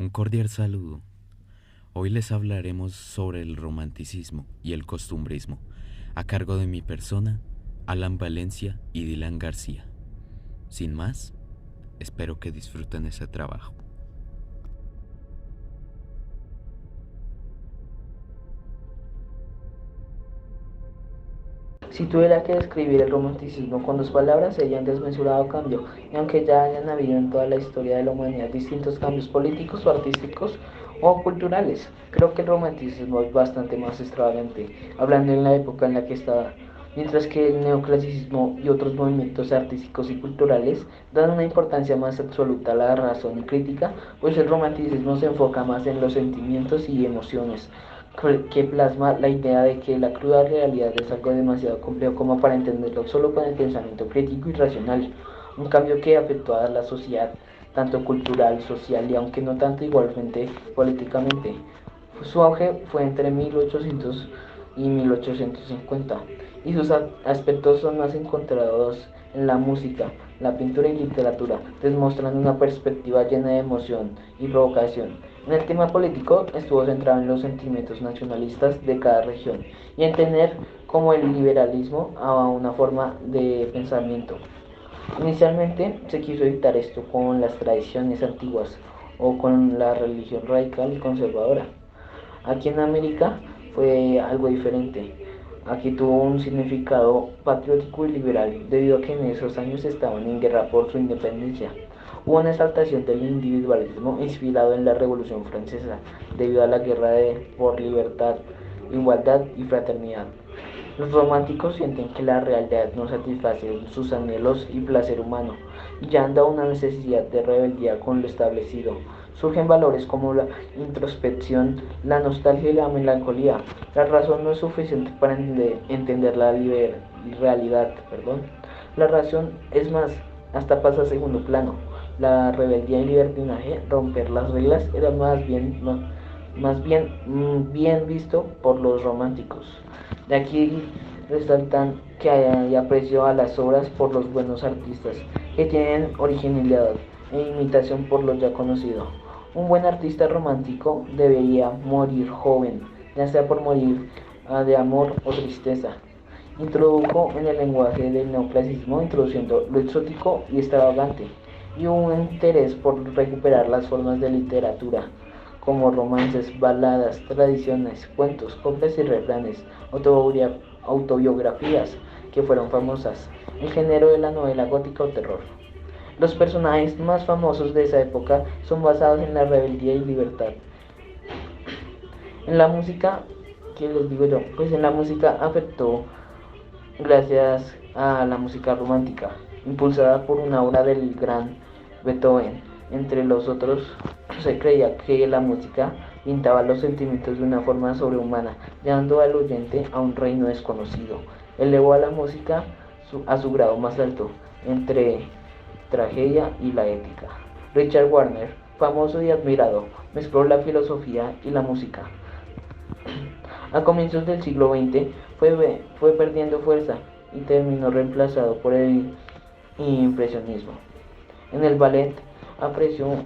Un cordial saludo. Hoy les hablaremos sobre el romanticismo y el costumbrismo, a cargo de mi persona, Alan Valencia y Dylan García. Sin más, espero que disfruten ese trabajo. Si tuviera que describir el romanticismo con dos palabras, sería un desmesurado cambio, y aunque ya hayan habido en toda la historia de la humanidad distintos cambios políticos o artísticos o culturales, creo que el romanticismo es bastante más extravagante, hablando en la época en la que estaba, mientras que el neoclasicismo y otros movimientos artísticos y culturales dan una importancia más absoluta a la razón y crítica, pues el romanticismo se enfoca más en los sentimientos y emociones, que plasma la idea de que la cruda realidad es algo demasiado complejo como para entenderlo solo con el pensamiento crítico y racional, un cambio que afectó a la sociedad, tanto cultural, social y aunque no tanto igualmente políticamente. Su auge fue entre 1800 y 1850 y sus aspectos son más encontrados en la música, la pintura y literatura, demostrando una perspectiva llena de emoción y provocación. En el tema político estuvo centrado en los sentimientos nacionalistas de cada región y en tener como el liberalismo a una forma de pensamiento. Inicialmente se quiso evitar esto con las tradiciones antiguas o con la religión radical y conservadora. Aquí en América fue algo diferente. Aquí tuvo un significado patriótico y liberal, debido a que en esos años estaban en guerra por su independencia. Hubo una exaltación del individualismo inspirado en la Revolución Francesa, debido a la guerra por libertad, igualdad y fraternidad. Los románticos sienten que la realidad no satisface sus anhelos y placer humano, y anda una necesidad de rebeldía con lo establecido. Surgen valores como la introspección, la nostalgia y la melancolía. La razón no es suficiente para entender la realidad. La razón es más, hasta pasa a segundo plano. La rebeldía y libertinaje, romper las reglas, era bien visto por los románticos. De aquí resaltan que hay aprecio a las obras por los buenos artistas, que tienen originalidad e imitación por lo ya conocido. Un buen artista romántico debería morir joven, ya sea por morir de amor o tristeza. Introdujo en el lenguaje del neoclasicismo, introduciendo lo exótico y extravagante, y un interés por recuperar las formas de literatura, como romances, baladas, tradiciones, cuentos, coplas y refranes, autobiografías que fueron famosas, el género de la novela gótica o terror. Los personajes más famosos de esa época son basados en la rebeldía y libertad. En la música, ¿qué les digo yo? Pues en la música afectó gracias a la música romántica, impulsada por una obra del gran Beethoven. Entre los otros, se creía que la música pintaba los sentimientos de una forma sobrehumana, llevando al oyente a un reino desconocido. Elevó a la música a su grado más alto, entre tragedia y la ética. Richard Wagner, famoso y admirado, mezcló la filosofía y la música. A comienzos del siglo XX fue perdiendo fuerza y terminó reemplazado por el impresionismo. En el ballet apareció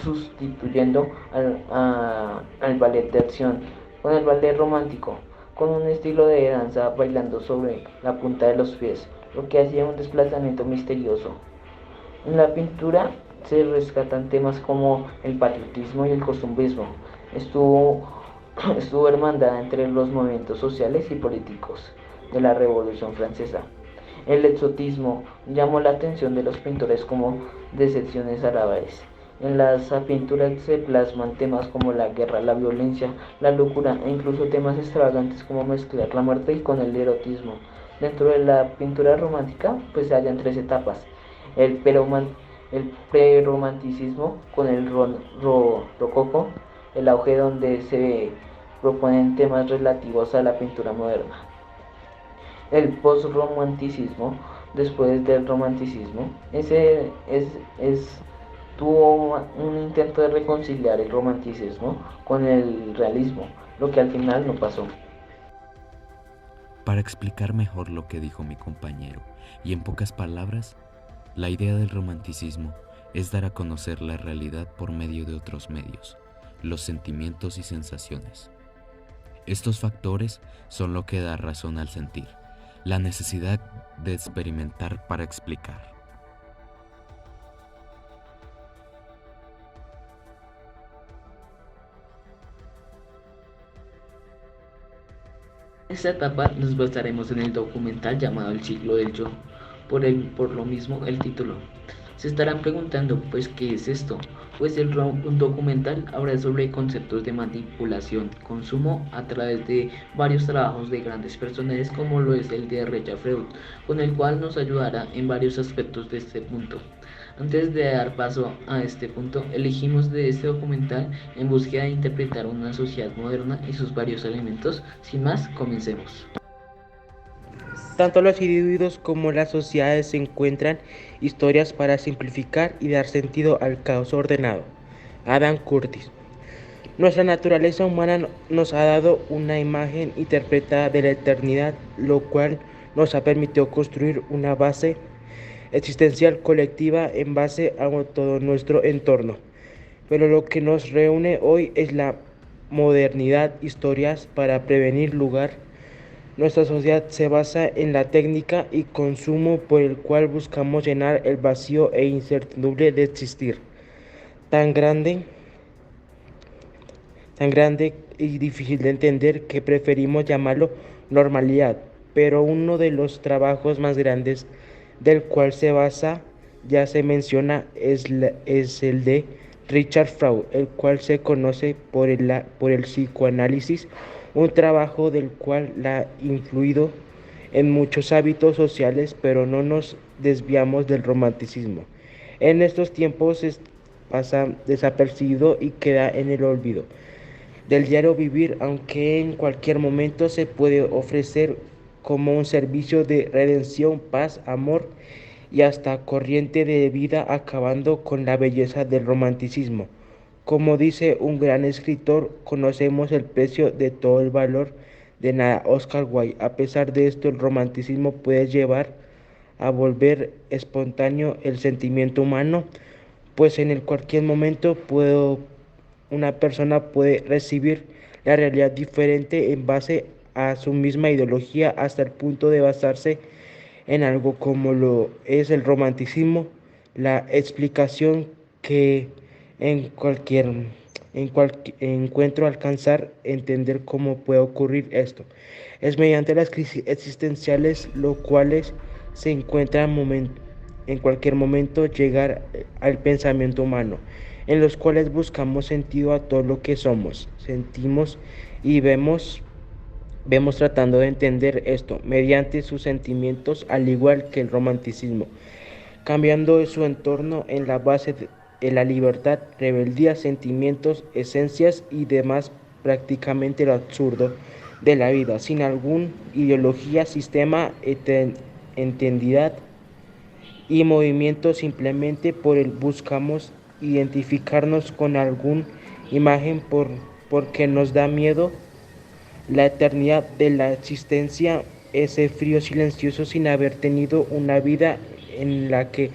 sustituyendo al ballet de acción con el ballet romántico, con un estilo de danza bailando sobre la punta de los pies, lo que hacía un desplazamiento misterioso. En la pintura se rescatan temas como el patriotismo y el costumbrismo. Estuvo, estuvo hermandada entre los movimientos sociales y políticos de la Revolución Francesa. El exotismo llamó la atención de los pintores como decepciones árabes. En las pinturas se plasman temas como la guerra, la violencia, la locura e incluso temas extravagantes como mezclar la muerte con el erotismo. Dentro de la pintura romántica pues se hallan tres etapas: el, el preromanticismo con el rococo, el auge donde se proponen temas relativos a la pintura moderna; el postromanticismo, después del romanticismo. Tuvo un intento de reconciliar el romanticismo con el realismo, lo que al final no pasó. Para explicar mejor lo que dijo mi compañero, y en pocas palabras, la idea del romanticismo es dar a conocer la realidad por medio de otros medios, los sentimientos y sensaciones. Estos factores son lo que da razón al sentir, la necesidad de experimentar para explicar. En esta etapa nos basaremos en el documental llamado El ciclo del yo, por lo mismo el título. Se estarán preguntando, pues, ¿qué es esto? Pues un documental habla sobre conceptos de manipulación, consumo a través de varios trabajos de grandes personajes como lo es el de Richard Freud, con el cual nos ayudará en varios aspectos de este punto. Antes de dar paso a este punto, elegimos de este documental en búsqueda de interpretar una sociedad moderna y sus varios elementos. Sin más, comencemos. Tanto los individuos como las sociedades se encuentran historias para simplificar y dar sentido al caos ordenado. Adam Curtis. Nuestra naturaleza humana nos ha dado una imagen interpretada de la eternidad, lo cual nos ha permitido construir una base existencial colectiva en base a todo nuestro entorno. Pero lo que nos reúne hoy es la modernidad, historias para prevenir lugar. Nuestra sociedad se basa en la técnica y consumo por el cual buscamos llenar el vacío e incertidumbre de existir. Tan grande y difícil de entender que preferimos llamarlo normalidad, pero uno de los trabajos más grandes del cual se basa, ya se menciona, es el de Richard Freud, el cual se conoce por el psicoanálisis, un trabajo del cual ha influido en muchos hábitos sociales, pero no nos desviamos del romanticismo. En estos tiempos pasa desapercibido y queda en el olvido del diario vivir, aunque en cualquier momento se puede ofrecer como un servicio de redención, paz, amor y hasta corriente de vida, acabando con la belleza del romanticismo. Como dice un gran escritor, conocemos el precio de todo el valor de nada, Oscar Wilde. A pesar de esto, el romanticismo puede llevar a volver espontáneo el sentimiento humano, pues en cualquier momento una persona puede recibir la realidad diferente en base a su misma ideología, hasta el punto de basarse en algo como lo es el romanticismo. La explicación que encuentro alcanzar entender cómo puede ocurrir esto es mediante las crisis existenciales, lo cuales se encuentran en cualquier momento llegar al pensamiento humano, en los cuales buscamos sentido a todo lo que somos, sentimos y vemos tratando de entender esto mediante sus sentimientos, al igual que el romanticismo, cambiando su entorno en la base de la libertad, rebeldía, sentimientos, esencias y demás, prácticamente lo absurdo de la vida, sin alguna ideología, sistema, entidad y movimiento, simplemente por el buscamos identificarnos con alguna imagen porque nos da miedo la eternidad de la existencia, ese frío silencioso sin haber tenido una vida en la que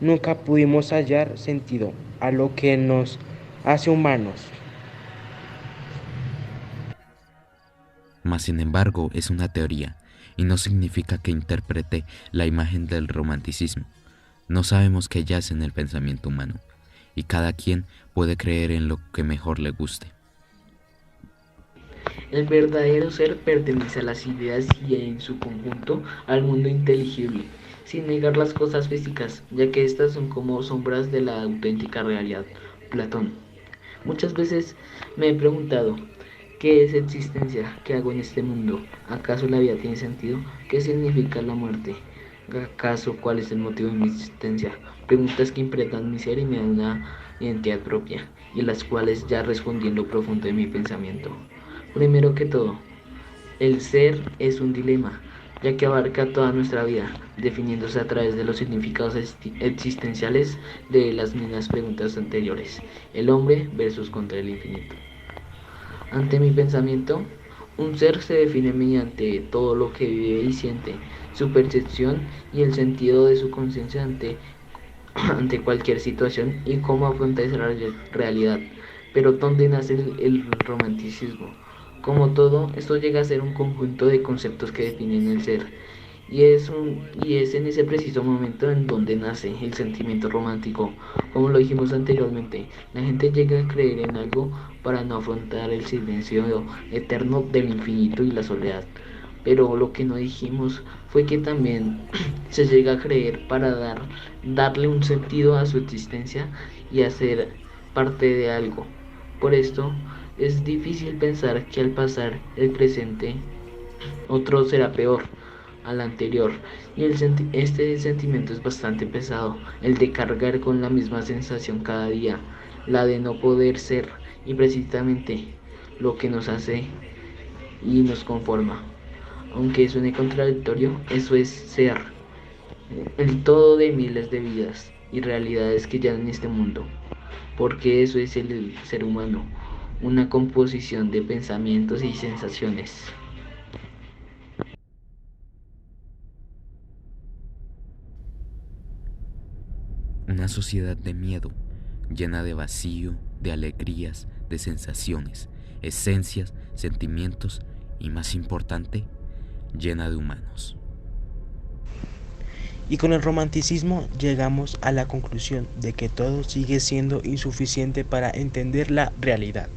nunca pudimos hallar sentido a lo que nos hace humanos. Mas sin embargo es una teoría y no significa que interprete la imagen del romanticismo. No sabemos qué yace en el pensamiento humano y cada quien puede creer en lo que mejor le guste. El verdadero ser pertenece a las ideas y en su conjunto al mundo inteligible, sin negar las cosas físicas, ya que estas son como sombras de la auténtica realidad. Platón. Muchas veces me he preguntado, ¿qué es existencia? ¿Qué hago en este mundo? ¿Acaso la vida tiene sentido? ¿Qué significa la muerte? ¿Acaso cuál es el motivo de mi existencia? Preguntas que impregnan mi ser y me dan una identidad propia, y las cuales ya respondí en lo profundo de mi pensamiento. Primero que todo, el ser es un dilema, ya que abarca toda nuestra vida, definiéndose a través de los significados existenciales de las mismas preguntas anteriores, el hombre versus contra el infinito. Ante mi pensamiento, un ser se define mediante todo lo que vive y siente, su percepción y el sentido de su conciencia ante cualquier situación y cómo afronta esa realidad. Pero ¿dónde nace el romanticismo? Como todo, esto llega a ser un conjunto de conceptos que definen el ser. Y es en ese preciso momento en donde nace el sentimiento romántico. Como lo dijimos anteriormente, la gente llega a creer en algo para no afrontar el silencio eterno del infinito y la soledad. Pero lo que no dijimos fue que también se llega a creer para darle un sentido a su existencia y hacer parte de algo. Por esto es difícil pensar que al pasar el presente otro será peor al anterior. Y este sentimiento es bastante pesado, el de cargar con la misma sensación cada día, la de no poder ser y precisamente lo que nos hace y nos conforma. Aunque suene contradictorio, eso es ser el todo de miles de vidas y realidades que ya en este mundo, porque eso es el ser humano, una composición de pensamientos y sensaciones. Una sociedad de miedo, llena de vacío, de alegrías, de sensaciones, esencias, sentimientos y, más importante, llena de humanos. Y con el romanticismo llegamos a la conclusión de que todo sigue siendo insuficiente para entender la realidad.